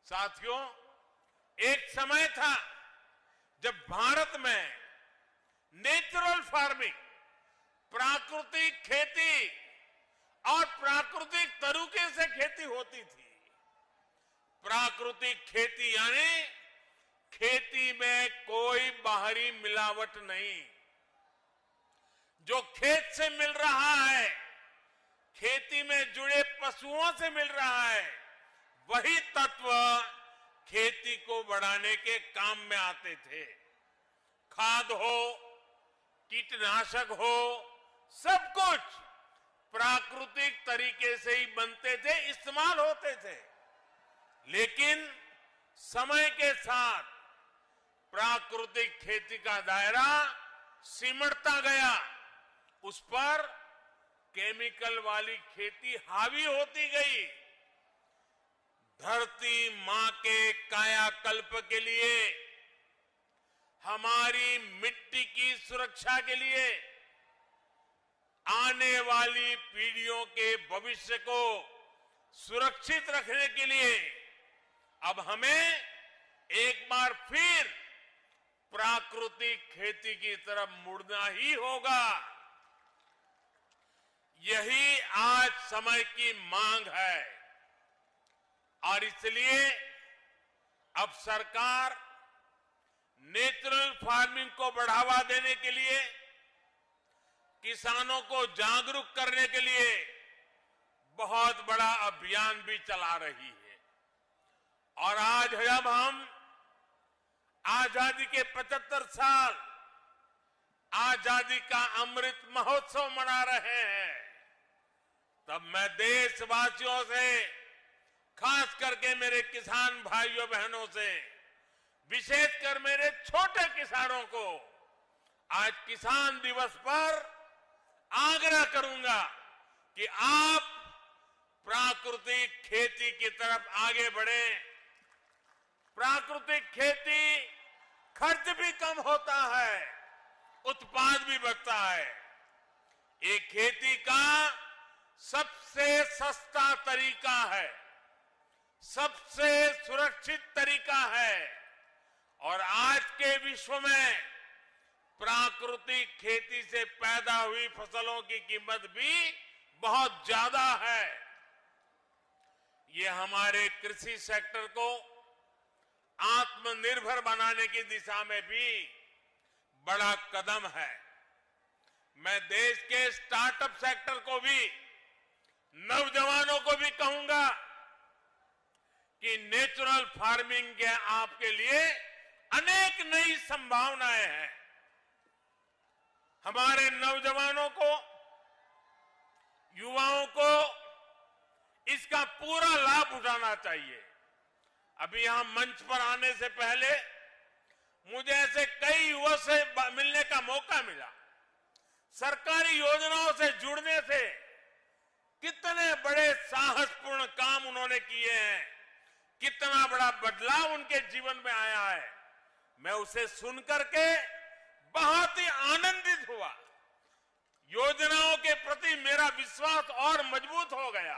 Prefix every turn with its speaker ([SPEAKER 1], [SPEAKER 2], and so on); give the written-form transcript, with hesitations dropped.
[SPEAKER 1] साथियों, एक समय था जब भारत में नेचुरल फार्मिंग, प्राकृतिक खेती और प्राकृतिक तरीके से खेती होती थी। प्राकृतिक खेती यानी खेती में कोई बाहरी मिलावट नहीं। जो खेत से मिल रहा है, खेती में जुड़े पशुओं से मिल रहा है, वही तत्व खेती को बढ़ाने के काम में आते थे। खाद हो, कीटनाशक हो, सब कुछ प्राकृतिक तरीके से ही बनते थे, इस्तेमाल होते थे। लेकिन समय के साथ प्राकृतिक खेती का दायरा सिमटता गया, उस पर केमिकल वाली खेती हावी होती गई। धरती मां के कायाकल्प के लिए, हमारी मिट्टी की सुरक्षा के लिए, आने वाली पीढ़ियों के भविष्य को सुरक्षित रखने के लिए अब हमें एक बार फिर प्राकृतिक खेती की तरफ मुड़ना ही होगा। यही आज समय की मांग है और इसलिए अब सरकार नेचुरल फार्मिंग को बढ़ावा देने के लिए, किसानों को जागरूक करने के लिए बहुत बड़ा अभियान भी चला रही है। और आज जब हम आजादी के 75 साल आजादी का अमृत महोत्सव मना रहे हैं, तब मैं देशवासियों से, खास करके मेरे किसान भाइयों बहनों से, विशेषकर मेरे छोटे किसानों को आज किसान दिवस पर आग्रह करूंगा कि आप प्राकृतिक खेती की तरफ आगे बढ़ें। प्राकृतिक खेती खर्च भी कम होता है, उत्पाद भी बढ़ता है। ये खेती का सबसे सस्ता तरीका है, सबसे सुरक्षित तरीका है और आज के विश्व में प्राकृतिक खेती से पैदा हुई फसलों की कीमत भी बहुत ज्यादा है। ये हमारे कृषि सेक्टर को आत्मनिर्भर बनाने की दिशा में भी बड़ा कदम है। मैं देश के स्टार्टअप सेक्टर को भी, नौजवानों को भी कहूंगा कि नेचुरल फार्मिंग के आपके लिए अनेक नई संभावनाएं हैं। हमारे नौजवानों को, युवाओं को इसका पूरा लाभ उठाना चाहिए। अभी यहां मंच पर आने से पहले मुझे ऐसे कई युवाओं से मिलने का मौका मिला। सरकारी योजनाओं से जुड़ने से कितने बड़े साहसपूर्ण काम उन्होंने किए हैं, कितना बड़ा बदलाव उनके जीवन में आया है। मैं उसे सुनकर के बहुत ही आनंदित हुआ। योजनाओं के प्रति मेरा विश्वास और मजबूत हो गया।